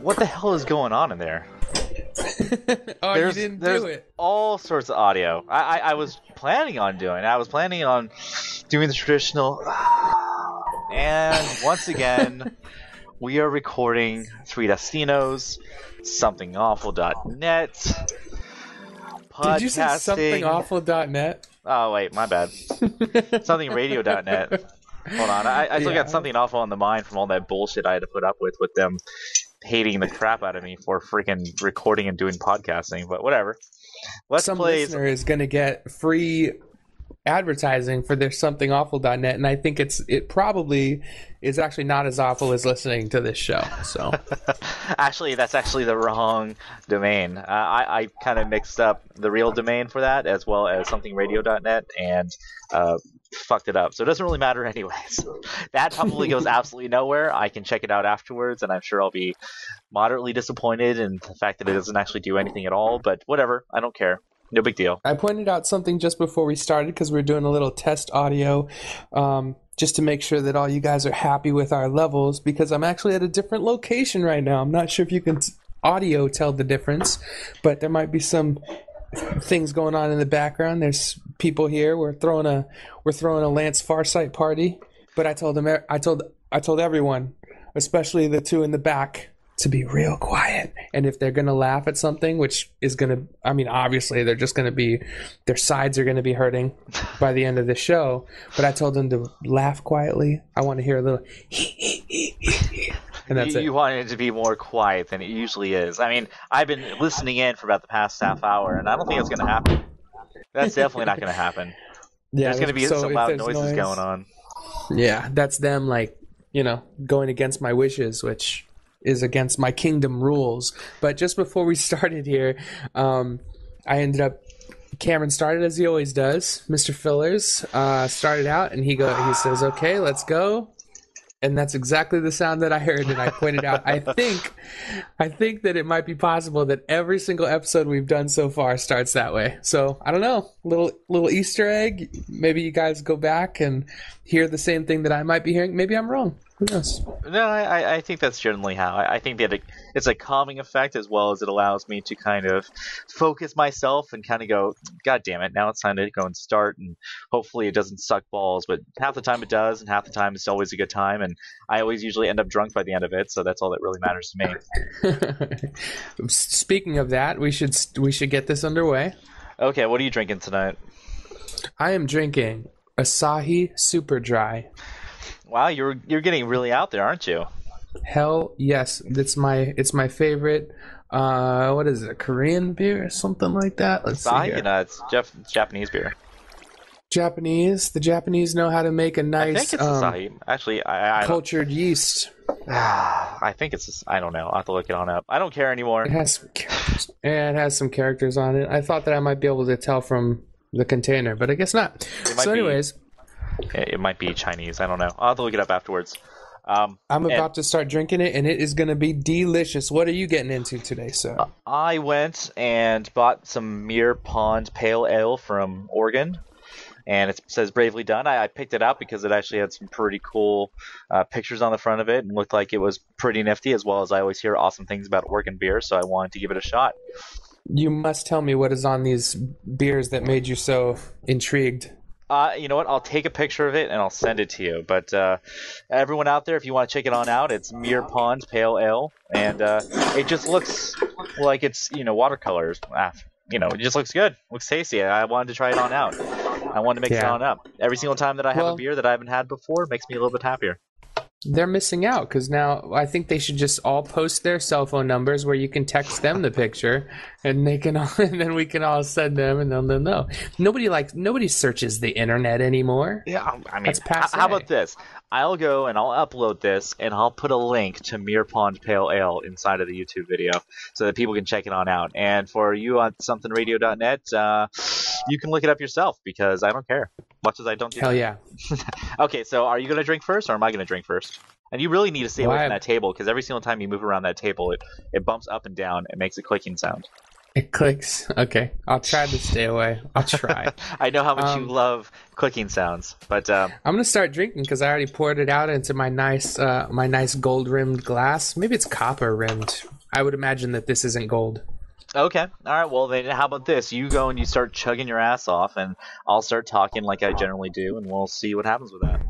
What the hell is going on in there? You didn't do it. All sorts of audio. I was planning on doing it. I was planning on doing the traditional. And once again, we are recording 3 Destinos, somethingawful.net, podcasting. Did you say somethingawful.net? Oh, wait, my bad. Somethingradio.net. Hold on, I still got something awful on the mind from all that bullshit I had to put up with them hating the crap out of me for freaking recording and doing podcasting, but whatever. Some listener is going to get free advertising for their somethingawful.net, and I think it probably is actually not as awful as listening to this show. So actually, that's actually the wrong domain. I kind of mixed up the real domain for that as well as somethingradio.net and fucked it up. So it doesn't really matter anyways. That probably goes absolutely nowhere. I can check it out afterwards, and I'm sure I'll be moderately disappointed in the fact that it doesn't actually do anything at all, but whatever. I don't care. No big deal. I pointed out something just before we started because we were doing a little test audio just to make sure that all you guys are happy with our levels, because I'm actually at a different location right now. I'm not sure if you can audio tell the difference, but there might be some things going on in the background. There's people here. We're throwing a Lance Farsight party, but I told everyone, especially the 2 in the back, to be real quiet. And if they're going to laugh at something, which is going to, I mean, obviously they're just going to be, their sides are going to be hurting by the end of the show. But I told them to laugh quietly. I want to hear a little and that's it. You want it to be more quiet than it usually is. I mean, I've been listening in for about the past half hour, and I don't think it's going to happen. That's definitely not going to happen. Yeah, there's going to be some loud noises going on. Yeah, that's them, like, going against my wishes, which is against my kingdom rules. But just before we started here, Cameron started as he always does. Mr. Fillers started out, and he says, "Okay, let's go." And that's exactly the sound that I heard, and I pointed out. I think that it might be possible that every single episode we've done so far starts that way. So I don't know, little Easter egg. Maybe you guys go back and hear the same thing that I might be hearing. Maybe I'm wrong. Who knows? No, I think that's generally how. I think that it's a calming effect, as well as it allows me to kind of focus myself and kind of go, God damn it, now it's time to go and start, and hopefully it doesn't suck balls, but half the time it does, and half the time it's always a good time, and I always usually end up drunk by the end of it, so that's all that really matters to me. Speaking of that, we should get this underway. Okay, what are you drinking tonight? I am drinking Asahi Super Dry. Wow, you're getting really out there, aren't you? Hell yes, it's my favorite. What is it? Korean beer or something like that? Let's see here. It's Japanese beer. Japanese. The Japanese know how to make a nice. I think it's Asahi. Actually, I cultured yeast. I think it's. I don't know. I'll have to look it on up. I don't care anymore. It has some characters. Yeah, it has some characters on it. I thought that I might be able to tell from the container, but I guess not. So, anyways. It might be Chinese. I don't know. I'll have to look it up afterwards. I'm about to start drinking it, and it is going to be delicious. What are you getting into today, sir? I went and bought some Muir Pond Pale Ale from Oregon, and it says Bravely Done. I picked it out because it actually had some pretty cool pictures on the front of it and looked like it was pretty nifty, as well as I always hear awesome things about Oregon beer, so I wanted to give it a shot. You must tell me what is on these beers that made you so intrigued. You know what? I'll take a picture of it and I'll send it to you. But everyone out there, if you want to check it on out, it's Muir Pond Pale Ale, and it just looks like it's watercolors. It just looks good. Looks tasty. I wanted to try it on out. I wanted to mix it on up. Every single time that I have a beer that I haven't had before, it makes me a little bit happier. They're missing out because now I think they should just all post their cell phone numbers where you can text them the picture, and they can, and then we can all send them, and they'll know. Nobody searches the internet anymore. Yeah, I mean, how about this? I'll go and I'll upload this, and I'll put a link to Muir Pond Pale Ale inside of the YouTube video so that people can check it on out. And for you on somethingradio.net, you can look it up yourself because I don't care. Much as I don't do Hell that. Yeah. Okay, so are you going to drink first, or am I going to drink first? And you really need to stay away from that table because every single time you move around that table, it bumps up and down. It makes a clicking sound. It clicks. Okay, I'll try to stay away. I'll try. I know how much you love clicking sounds, but I'm gonna start drinking because I already poured it out into my nice gold rimmed glass. Maybe it's copper rimmed. I would imagine that this isn't gold. okay. All right. Well, then how about this? You go and you start chugging your ass off, and I'll start talking like I generally do, and we'll see what happens with that.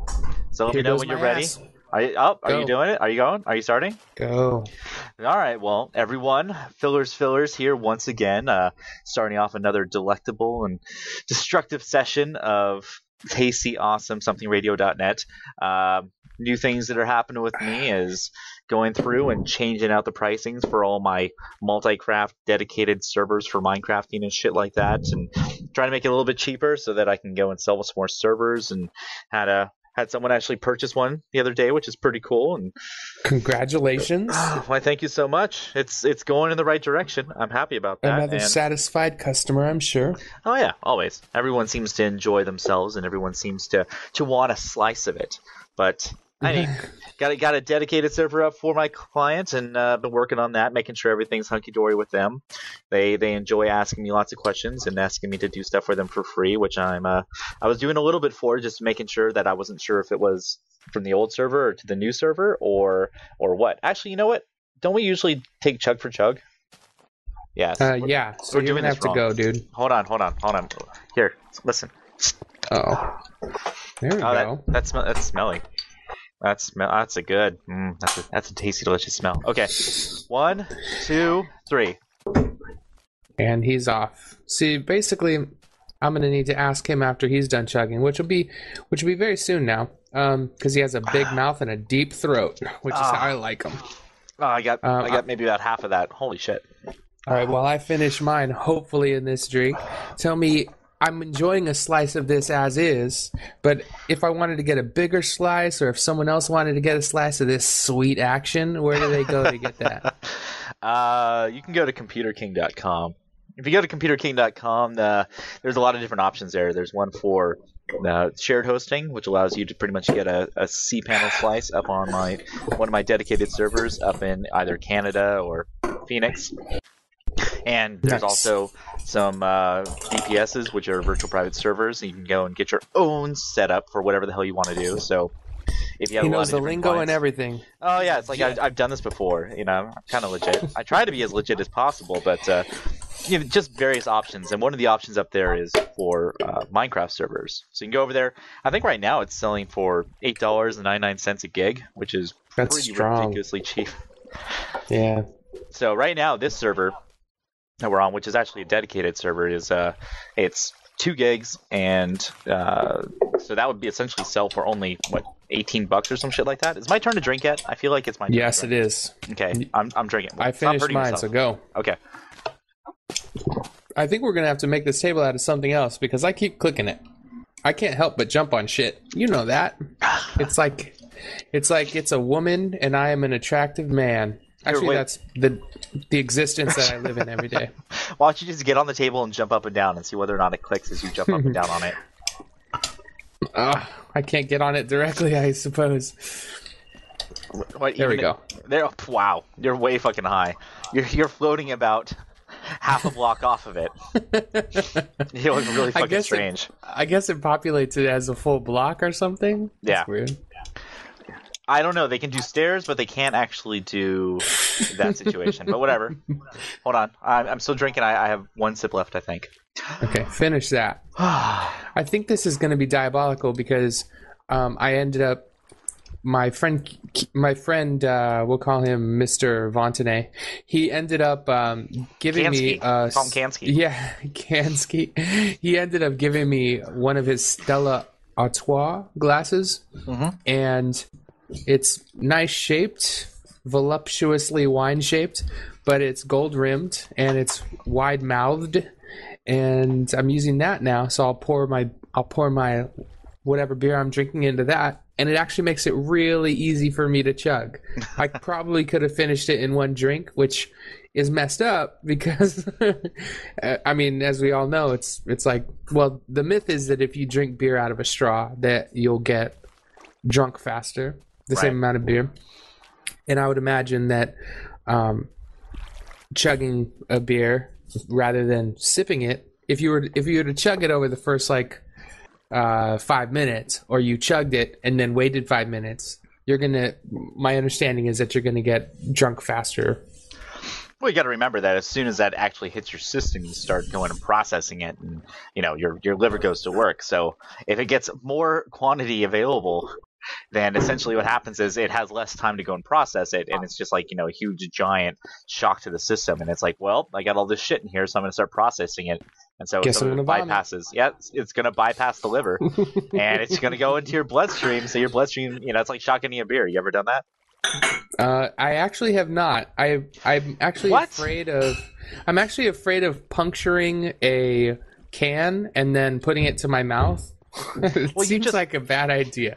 So let Here me know goes when you're my ready. ass. Are you Go. doing it? Are you going? Are you starting? Go. All right, well, everyone, fillers here once again, starting off another delectable and destructive session of tasty, awesome somethingradio.net. New things that are happening with me is going through and changing out the pricings for all my multi-craft dedicated servers for Minecrafting and shit like that, and trying to make it a little bit cheaper so that I can go and sell some more servers, and had someone actually purchase one the other day, which is pretty cool. And Congratulations. why, thank you so much. It's going in the right direction. I'm happy about that. Another satisfied customer, I'm sure. Oh yeah, always. Everyone seems to enjoy themselves, and everyone seems to want a slice of it. But I mean, got a dedicated server up for my clients, and been working on that, making sure everything's hunky dory with them. They enjoy asking me lots of questions and asking me to do stuff for them for free, which I was doing a little bit for, just making sure that I wasn't sure if it was from the old server or to the new server or what. Actually, you know what? Don't we usually take chug for chug? Yes. Yeah. So you're gonna have to go, dude. Hold on. Here, listen. Oh. There we go. That's smelly. That's a good. That's a tasty, delicious smell. Okay, 1, 2, 3. And he's off. See, basically, I'm gonna need to ask him after he's done chugging, which will be very soon now, because he has a big mouth and a deep throat, which is how I like him. Oh, I got maybe about half of that. Holy shit! All right, well, I finish mine, hopefully, in this drink. Tell me, I'm enjoying a slice of this as is, but if I wanted to get a bigger slice, or if someone else wanted to get a slice of this sweet action, where do they go to get that? You can go to computerking.com. If you go to computerking.com, there's a lot of different options there. There's one for shared hosting, which allows you to pretty much get a cPanel slice up on one of my dedicated servers up in either Canada or Phoenix. And there's also some VPSs, which are virtual private servers, and you can go and get your own setup for whatever the hell you want to do. So if you have He a lot knows of the lingo clients, and everything. Oh yeah, it's like I've done this before. You know, I'm kind of legit. I try to be as legit as possible, but just various options. And one of the options up there is for Minecraft servers. So you can go over there. I think right now it's selling for $8.99 a gig, which is pretty ridiculously cheap. Yeah. So right now this server that we're on, which is actually a dedicated server, is it's 2 gigs, and so that would be essentially sell for only $18 or some shit like that. Is my turn to drink yet? I feel like it's my turn. Yes, it is. Okay, I'm drinking. I finished mine, so go. Okay. I think we're gonna have to make this table out of something else because I keep clicking it. I can't help but jump on shit. You know that. It's like it's a woman and I am an attractive man. Actually, that's the existence that I live in every day. Why don't you just get on the table and jump up and down and see whether or not it clicks as you jump up and down on it? I can't get on it directly, I suppose. There we go. Wow, you're way fucking high. You're floating about half a block off of it. You look really fucking strange. I guess it populates it as a full block or something. That's weird. I don't know. They can do stairs, but they can't actually do that situation. But whatever. Hold on. I'm still drinking. I have 1 sip left, I think. Okay, finish that. I think this is going to be diabolical because I ended up my friend, we'll call him Mr. Vontenay. He ended up giving me Kansky. Yeah, Kansky. He ended up giving me one of his Stella Artois glasses, and it's nice shaped, voluptuously wine shaped, but it's gold rimmed and it's wide mouthed, and I'm using that now. So I'll pour my whatever beer I'm drinking into that, and it actually makes it really easy for me to chug. I probably could have finished it in 1 drink, which is messed up because I mean, as we all know, it's like, well, the myth is that if you drink beer out of a straw that you'll get drunk faster, the same amount of beer. And I would imagine that chugging a beer rather than sipping it. If you were to chug it over the first 5 minutes, or you chugged it and then waited 5 minutes, my understanding is that you're gonna get drunk faster. Well, you got to remember that as soon as that actually hits your system, you start going and processing it, and your liver goes to work. So if it gets more quantity available, then essentially what happens is it has less time to go and process it, and it's just like a huge giant shock to the system. And it's like, well, I got all this shit in here, so I'm going to start processing it. And so Guess some of it vomit. bypasses. Yeah, it's going to bypass the liver, and it's going to go into your bloodstream. So your bloodstream, it's like shotgunning a beer. You ever done that? I actually have not. I'm actually What? afraid of. I'm actually afraid of puncturing a can and then putting it to my mouth. It seems like a bad idea.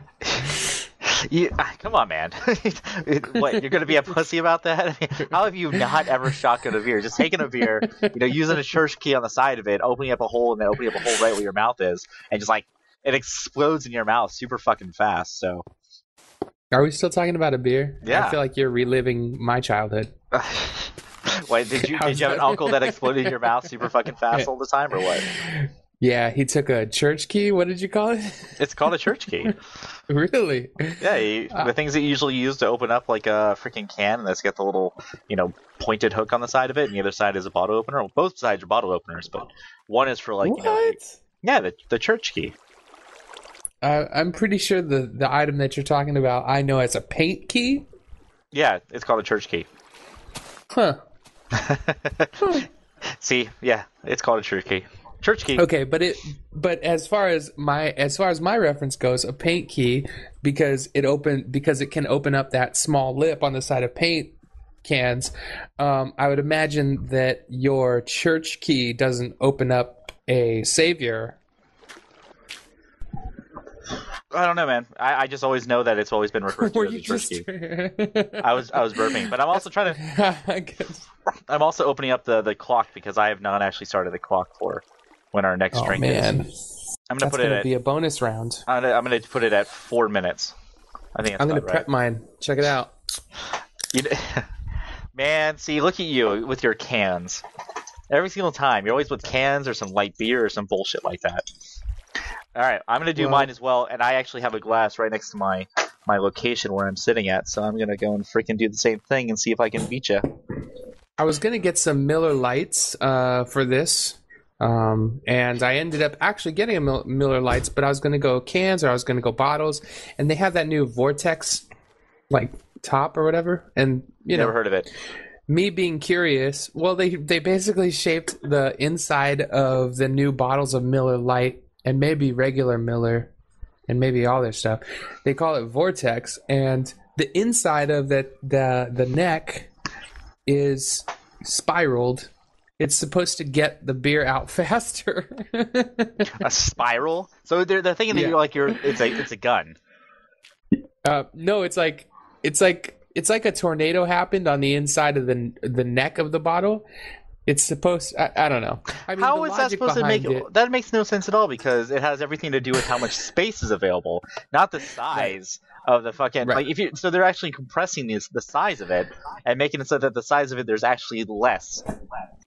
Come on, man. What, you're going to be a pussy about that? I mean, how have you not ever shotgunned a beer? Just taking a beer, using a church key on the side of it, opening up a hole, and then opening up a hole right where your mouth is, and just it explodes in your mouth super fucking fast. So. Are we still talking about a beer? Yeah. I feel like you're reliving my childhood. Wait, did you have an uncle that exploded in your mouth super fucking fast all the time, or what? Yeah, he took a church key. What did you call it? It's called a church key. Really? Yeah, the things that you usually use to open up like a freaking can, that's got the little, pointed hook on the side of it, and the other side is a bottle opener. Well, both sides are bottle openers, but one is for what? The church key. I'm pretty sure the item that you're talking about, I know as a paint key. Yeah, it's called a church key. Huh. See, yeah, it's called a church key. Church key. Okay, but as far as my reference goes, a paint key because it can open up that small lip on the side of paint cans. I would imagine that your church key doesn't open up a savior. I don't know, man. I just always know that it's always been referred to as a church key. I was burping, but I'm also trying to. I guess. I'm also opening up the clock because I have not actually started the clock for when our next drink is. I'm gonna put it at. Be a bonus round. I'm gonna put it at 4 minutes. I think that's I'm gonna right. prep mine. Check it out. Man, see, look at you with your cans. Every single time, you're always with cans or some light beer or some bullshit like that. All right, I'm going to do mine as well, and I actually have a glass right next to my location where I'm sitting at, so I'm going to go and freaking do the same thing and see if I can beat you. I was going to get some Miller Lights for this, and I ended up actually getting a Miller Lights, but I was going to go cans or I was going to go bottles, and they have that new Vortex, top or whatever, and Never heard of it. Me being curious, well, they basically shaped the inside of the new bottles of Miller Lite and maybe regular Miller and maybe all their stuff. They call it Vortex, and the inside of the neck is spiraled. It's supposed to get the beer out faster. A spiral? So they're thinking that it's a gun. No, it's like a tornado happened on the inside of the neck of the bottle. It's supposed. I don't know. I mean, how is that supposed to make it? That makes no sense at all because it has everything to do with how much space is available, not the size of the fucking. Right. So they're actually compressing the size of it and making it so that the size of it there's actually less.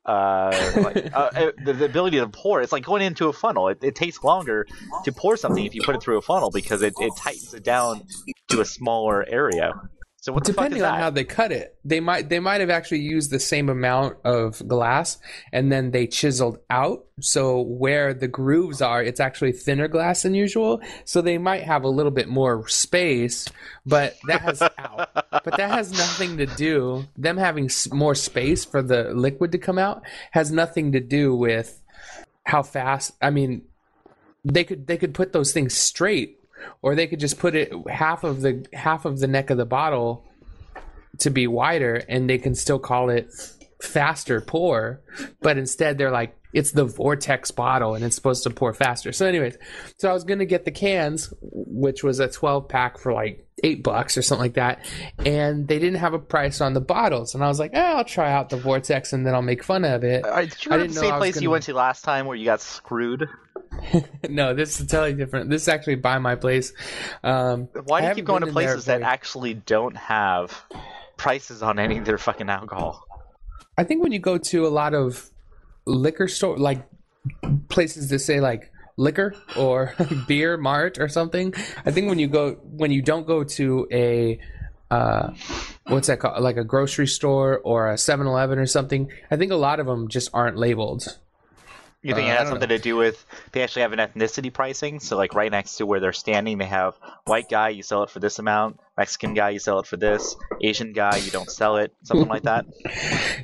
The ability to pour. It's like going into a funnel. It takes longer to pour something if you put it through a funnel because it tightens it down to a smaller area. So what the fuck is Depending that? on how they cut it, they might have actually used the same amount of glass, and then they chiseled out. So where the grooves are, it's actually thinner glass than usual. So they might have a little bit more space, but that has nothing to do. Them having more space for the liquid to come out has nothing to do with how fast. I mean, they could put those things straight. Or they could just put it half of the neck of the bottle to be wider, and they can still call it faster pour. But instead, they're like, it's the Vortex bottle, and it's supposed to pour faster. So, anyways, I was gonna get the cans, which was a 12-pack for like $8 or something like that, and they didn't have a price on the bottles. And I was like, I'll try out the Vortex, and then I'll make fun of it. Did you go to the same place you went to last time where you got screwed? No, this is totally different. This is actually by my place. Why do you keep going to places that actually don't have prices on any of their fucking alcohol? I think when you go to a lot of liquor store, like places that say like liquor or beer mart or something. I think when you don't go to a what's that called, like a grocery store or a 7-Eleven or something, I think a lot of them just aren't labeled. You think it has something to do with they actually have an ethnicity pricing? So, like, right next to where they're standing, they have white guy, you sell it for this amount. Mexican guy, you sell it for this. Asian guy, you don't sell it. Something like that.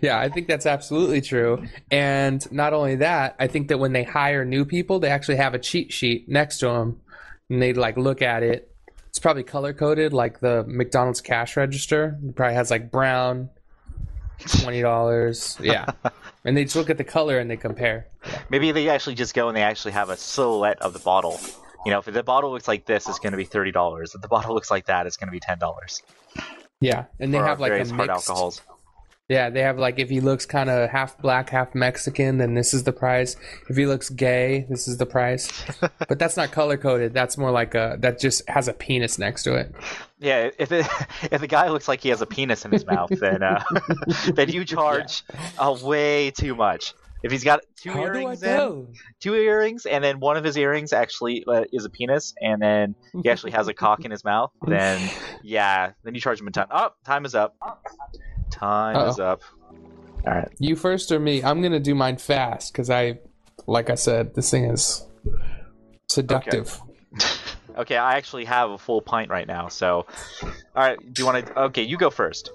Yeah, I think that's absolutely true. And not only that, I think that when they hire new people, they actually have a cheat sheet next to them, and they like look at it. It's probably color coded, like the McDonald's cash register. It probably has like brown, $20. Yeah. And they just look at the color and they compare. Yeah. Maybe they actually just go and they actually have a silhouette of the bottle. You know, if the bottle looks like this, it's going to be $30. If the bottle looks like that, it's going to be $10. Yeah, and they have like a hard mixed, alcohols. Yeah, they have like if he looks kind of half black, half Mexican, then this is the price. If he looks gay, this is the price. But that's not color coded. That's more like that just has a penis next to it. Yeah, if the guy looks like he has a penis in his mouth, then then you charge way too much. If he's got two earrings, and then one of his earrings actually is a penis, and then he actually has a cock in his mouth, then then you charge him a ton. Oh, time is up. Time is up. All right. You first or me? I'm gonna do mine fast because like I said, this thing is seductive. Okay, I actually have a full pint right now. So, all right. Do you want to? Okay, you go first.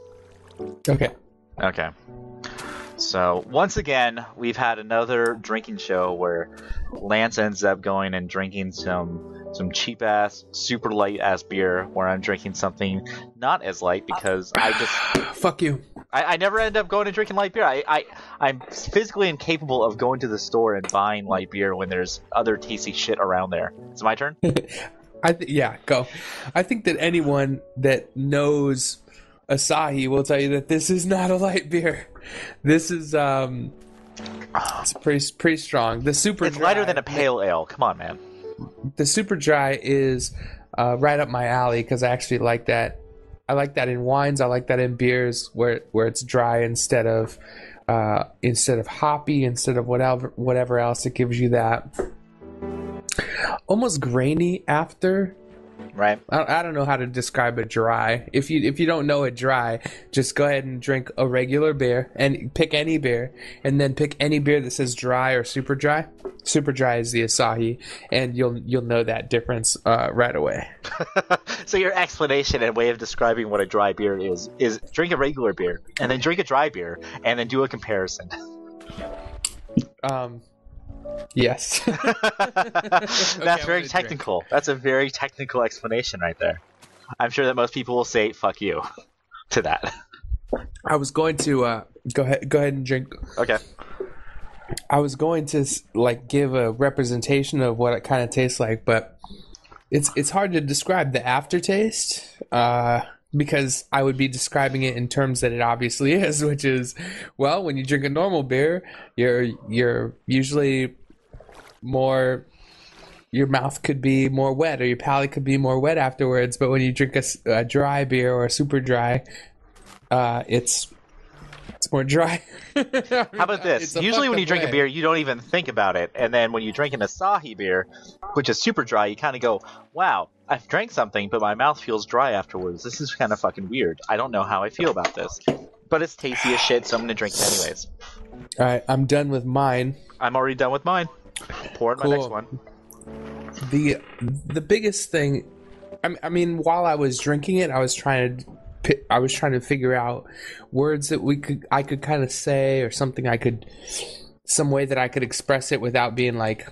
Okay. Okay. So once again, we've had another drinking show where Lance ends up going and drinking some cheap ass, super light ass beer, where I'm drinking something not as light because I just fuck you. I never end up going and drinking light beer. I'm physically incapable of going to the store and buying light beer when there's other tasty shit around there. It's my turn. Go. I think that anyone that knows Asahi will tell you that this is not a light beer. This is it's pretty strong. The super it's dry, lighter than a pale ale. Come on, man. The super dry is right up my alley because I actually like that. I like that in wines. I like that in beers where it's dry instead of hoppy, instead of whatever else. It gives you that almost grainy after. Right. I don't know how to describe it dry. If you don't know it dry, just go ahead and drink a regular beer and pick any beer, and then pick any beer that says dry or super dry. Super dry is the Asahi, and you'll know that difference right away. So your explanation and way of describing what a dry beer is drink a regular beer and then drink a dry beer and then do a comparison. Yes. That's very technical. Drink. That's a very technical explanation right there. I'm sure that most people will say "fuck you" to that. I was going to go ahead and drink. Okay. I was going to like give a representation of what it kind of tastes like, but it's hard to describe the aftertaste because I would be describing it in terms that it obviously is, which is, well, when you drink a normal beer, you're usually more, your mouth could be more wet or your palate could be more wet afterwards. But when you drink a dry beer or a super dry, it's more dry. How about this? Usually when you drink a beer, you don't even think about it. And then when you drink an Asahi beer, which is super dry, you kind of go, wow, I've drank something, but my mouth feels dry afterwards. This is kind of fucking weird. I don't know how I feel about this. But it's tasty as shit, so I'm going to drink it anyways. All right, I'm done with mine. I'm already done with mine. Pour in my next one. The biggest thing, I mean, while I was drinking it, I was trying to figure out words that I could kind of say, or some way that I could express it without being like,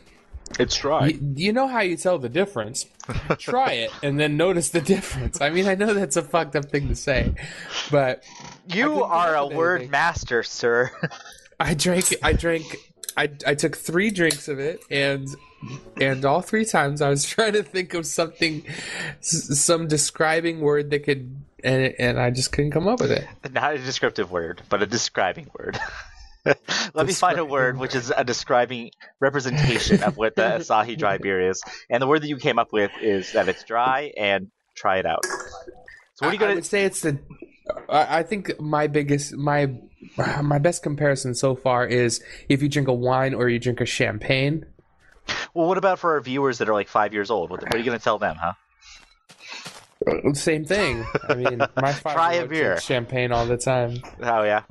it's dry. You know how you tell the difference? Try it and then notice the difference. I mean, I know that's a fucked up thing to say, but you are a word master, sir. I took 3 drinks of it, and all 3 times I was trying to think of some describing word that could, and I just couldn't come up with it. Not a descriptive word, but a describing word. Let me find a word which is a describing representation of what the Asahi dry beer is. And the word that you came up with is that it's dry, and try it out. So what are you going to say? It's I think my my best comparison so far is if you drink a wine or you drink a champagne. Well, what about for our viewers that are like 5 years old? What are you going to tell them, huh? Same thing. I mean, my Try a 5-year-old beer. drinks champagne all the time. Oh, yeah.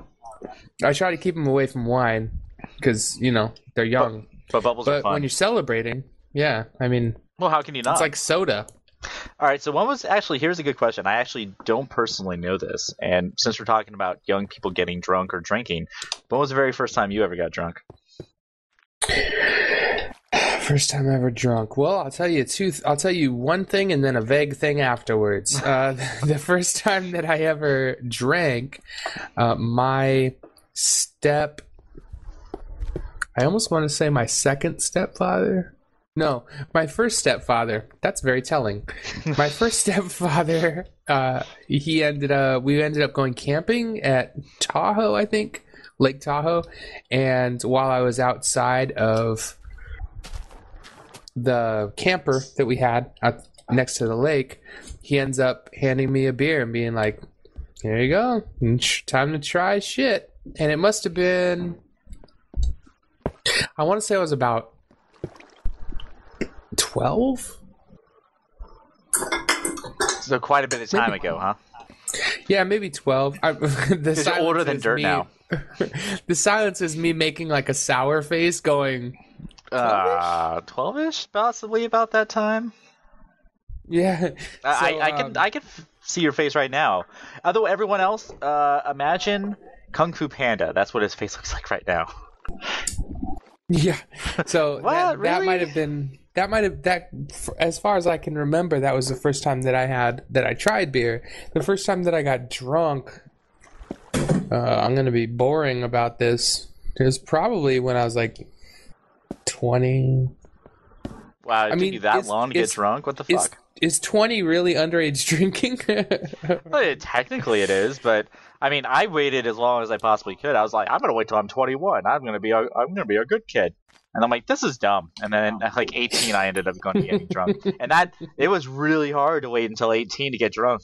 I try to keep them away from wine because, they're young. But bubbles are But fun. when you're celebrating, yeah, I mean, Well, how can you not? it's like soda. All right, so here's a good question. I actually don't personally know this. And since we're talking about young people getting drunk or drinking, when was the very first time you ever got drunk? First time ever drunk. Well, I'll tell you one thing and then a vague thing afterwards. The first time that I ever drank, I almost want to say my second stepfather. No, my first stepfather. That's very telling. My first stepfather, we ended up going camping at Tahoe, I think, Lake Tahoe, and while I was outside of the camper that we had out next to the lake, he ends up handing me a beer and being like, "Here you go, time to try shit." And it must have been, I want to say I was about 12. So quite a bit of time ago, huh? Yeah, maybe 12. Because you're older than dirt now. The silence is me making like a sour face going, 12-ish, possibly about that time. yeah. I can see your face right now. Although everyone else, imagine Kung Fu Panda. That's what his face looks like right now. Yeah. So What? Really? as far as I can remember, that was the first time that I tried beer. The first time that I got drunk, I'm going to be boring about this. It was probably when I was like 20. Wow, it took you that long to get drunk? What the fuck? Is 20 really underage drinking? Well, technically it is, but I mean, I waited as long as I possibly could. I was like, I'm gonna wait till I'm 21. I'm gonna be a good kid. And I'm like, this is dumb. And then at like 18, I ended up going to getting drunk. And it was really hard to wait until 18 to get drunk.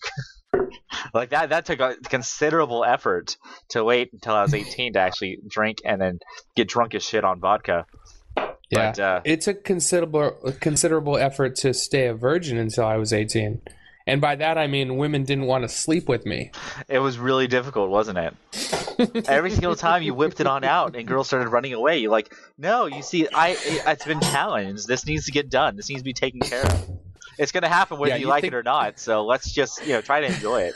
Like that took a considerable effort to wait until I was 18 to actually drink and then get drunk as shit on vodka. Yeah, but, it took considerable effort to stay a virgin until I was 18. And by that, I mean women didn't want to sleep with me. It was really difficult, wasn't it? Every single time you whipped it on out and girls started running away, you're like, no, you see, it's been challenged. This needs to get done. This needs to be taken care of. It's going to happen whether you like it or not. So let's just, try to enjoy it.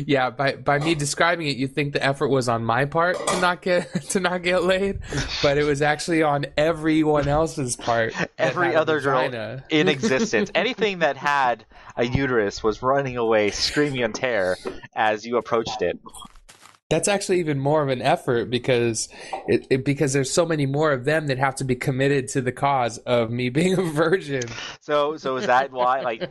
Yeah, by me describing it, you think the effort was on my part to not get laid, but it was actually on everyone else's part. Every other girl in existence, anything that had a uterus was running away, screaming in terror as you approached it. That's actually even more of an effort because because there's so many more of them that have to be committed to the cause of me being a virgin. So is that why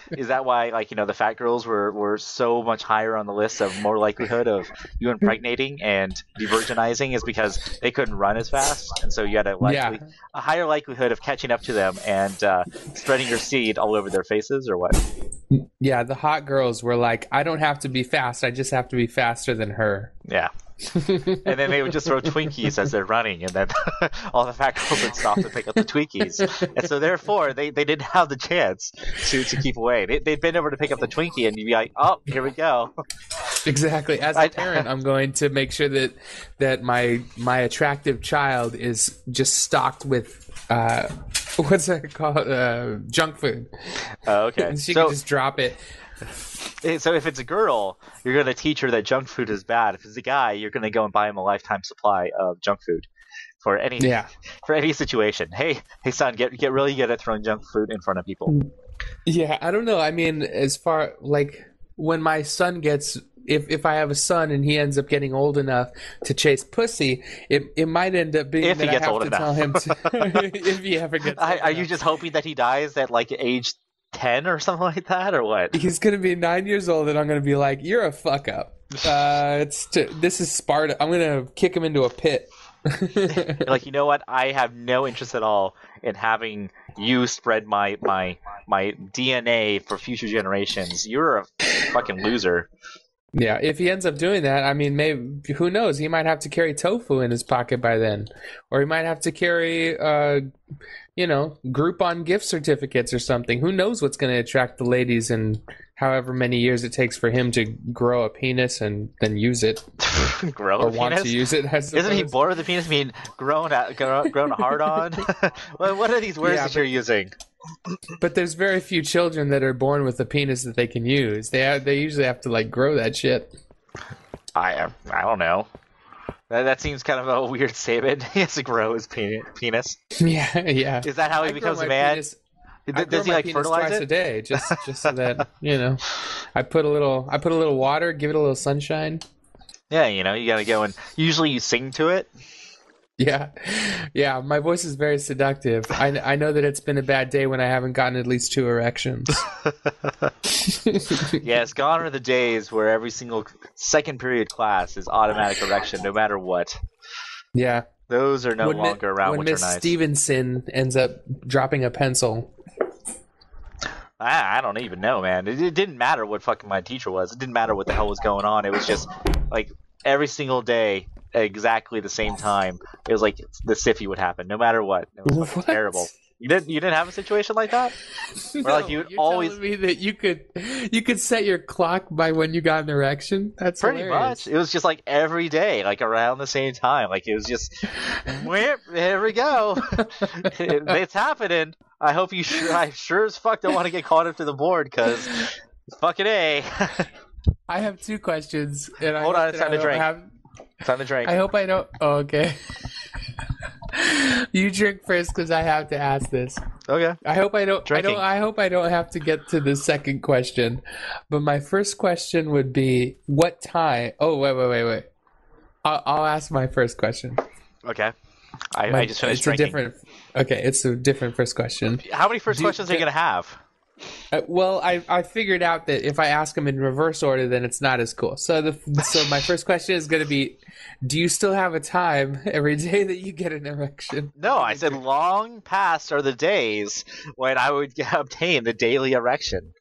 the fat girls were so much higher on the list of more likelihood of you impregnating and de-virginizing is because they couldn't run as fast, and so you had a higher likelihood of catching up to them and spreading your seed all over their faces, or what? Yeah, the hot girls were like, I don't have to be fast, I just have to be faster than her. Yeah. And then they would just throw Twinkies as they're running, and then all the fat girls would stop to pick up the Twinkies. And so therefore, they didn't have the chance to keep away. They'd been over to pick up the Twinkie, and you'd be like, oh, here we go. Exactly. As a parent, I'm going to make sure that my attractive child is just stocked with what's that called? Junk food. Oh, okay. She can just drop it. So if it's a girl, you're going to teach her that junk food is bad. If it's a guy, you're going to go and buy him a lifetime supply of junk food for any situation. Hey son, get really good at throwing junk food in front of people. Yeah, I don't know. I mean, as far like when my son gets, if I have a son and he ends up getting old enough to chase pussy, it might end up being if that he gets I have old to enough. Tell him to, if he ever gets. Are you just hoping that he dies at like age 10 or something like that, or what? He's gonna be 9 years old, and I'm gonna be like, "You're a fuck up." This is Sparta. I'm gonna kick him into a pit. Like, you know what? I have no interest at all in having you spread my DNA for future generations. You're a fucking loser. Yeah, if he ends up doing that, I mean, maybe who knows? He might have to carry tofu in his pocket by then, or he might have to carry, Groupon gift certificates or something. Who knows what's going to attract the ladies in however many years it takes for him to grow a penis and then use it, Grow or a want penis? to use it. Isn't he born with a penis? I mean, grown hard on? What are these words that you're using? But there's very few children that are born with a penis that they can use. They usually have to like grow that shit. I don't know. That seems kind of a weird statement. He has to grow his penis. Yeah. Is that how he becomes a man? Does he like fertilize twice it a day, just so that I put a little water, give it a little sunshine. Yeah, you gotta go and usually you sing to it. Yeah. My voice is very seductive. I know that it's been a bad day when I haven't gotten at least 2 erections. Yes, gone are the days where every single second period class is automatic erection, no matter what. Yeah. Those are no longer around when winter Miss nights. Stevenson ends up dropping a pencil. I don't even know, man. It didn't matter what fucking my teacher was. It didn't matter what the hell was going on. It was just like every single day at exactly the same time. It was like the stiffy would happen, no matter what. It was fucking terrible. You didn't have a situation like that? Or like you're always telling me that you could set your clock by when you got an erection? That's pretty hilarious. much. It was just like every day, like around the same time. Like it was just, here we go. It's happening. I hope I sure as fuck don't want to get caught up to the board because fucking A. I have 2 questions. And Hold on, it's time to drink. Time to drink. I hope I don't. Oh, okay. You drink first because I have to ask this. Okay. I hope I don't. Drinking. I hope I don't have to get to the second question. But my first question would be, what time? Oh, wait. I'll ask my first question. Okay. I just finished drinking. It's a different first question. How many first questions are you going to have? Well, I figured out that if I ask them in reverse order, then it's not as cool. So my first question is going to be, do you still have a time every day that you get an erection? No, I said long past are the days when I would obtain the daily erection.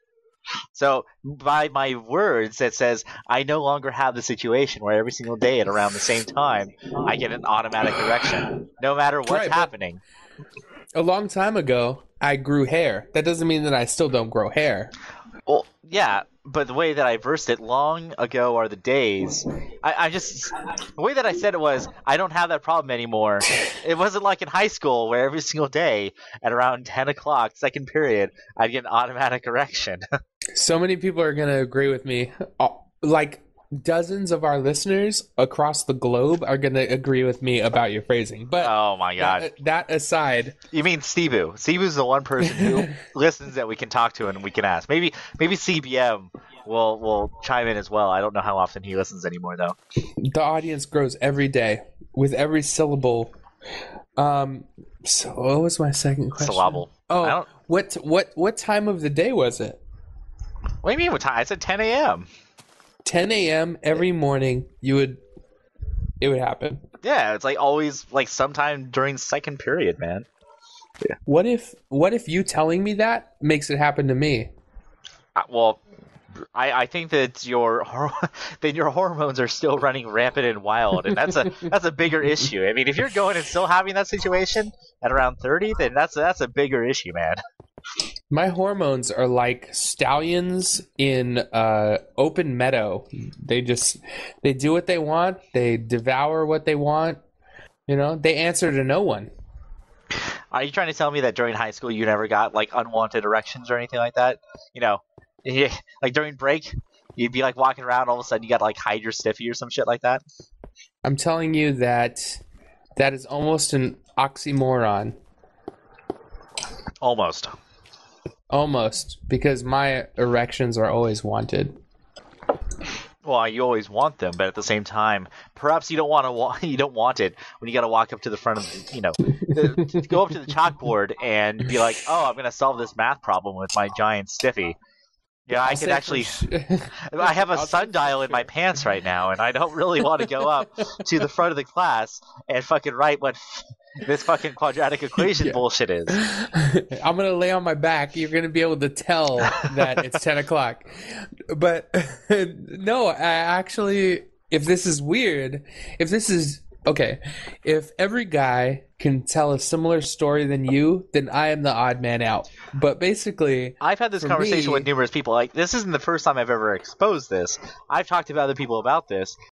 So by my words, it says I no longer have the situation where every single day at around the same time I get an automatic erection, no matter what's happening. A long time ago, I grew hair. That doesn't mean that I still don't grow hair. Well, yeah, but the way that I versed it, long ago are the days. The way that I said it was, I don't have that problem anymore. It wasn't like in high school where every single day at around 10 o'clock, second period, I'd get an automatic erection. So many people are going to agree with me. Like, dozens of our listeners across the globe are going to agree with me about your phrasing. But oh my god! That aside, you mean Stebu? Stebu's the one person who listens that we can talk to and we can ask. Maybe CBM will chime in as well. I don't know how often he listens anymore though. The audience grows every day with every syllable. So what was my second question? Syllable. Oh, what time of the day was it? What do you mean? What time? I said 10 a.m. 10 a.m. every morning, it would happen. Yeah, it's like always like sometime during second period, man. Yeah. What if you telling me that makes it happen to me? Well, I think that your hormones are still running rampant and wild, and that's a bigger issue. I mean, if you're going and still having that situation at around 30, then that's a bigger issue, man. My hormones are like stallions in open meadow. They do what they want. They devour what they want. They answer to no one. Are you trying to tell me that during high school you never got like unwanted erections or anything like that? Like during break, you'd be like walking around, all of a sudden you got to like hide your stiffy or some shit like that? I'm telling you that is almost an oxymoron. Almost, because my erections are always wanted. Well, you always want them, but at the same time, perhaps you don't want it when you got to walk up to the front of go up to the chalkboard and be like, "Oh, I'm going to solve this math problem with my giant stiffy." Yeah, I could actually. I have a sundial in my pants right now, and I don't really want to go up to the front of the class and fucking write what this fucking quadratic equation bullshit is. I'm gonna lay on my back. You're gonna be able to tell that it's 10 o'clock. But no, I actually, if this is weird, if this is okay, if every guy can tell a similar story than you, then I am the odd man out. But basically, I've had this conversation with numerous people. Like, this isn't the first time I've ever exposed this. I've talked to other people about this,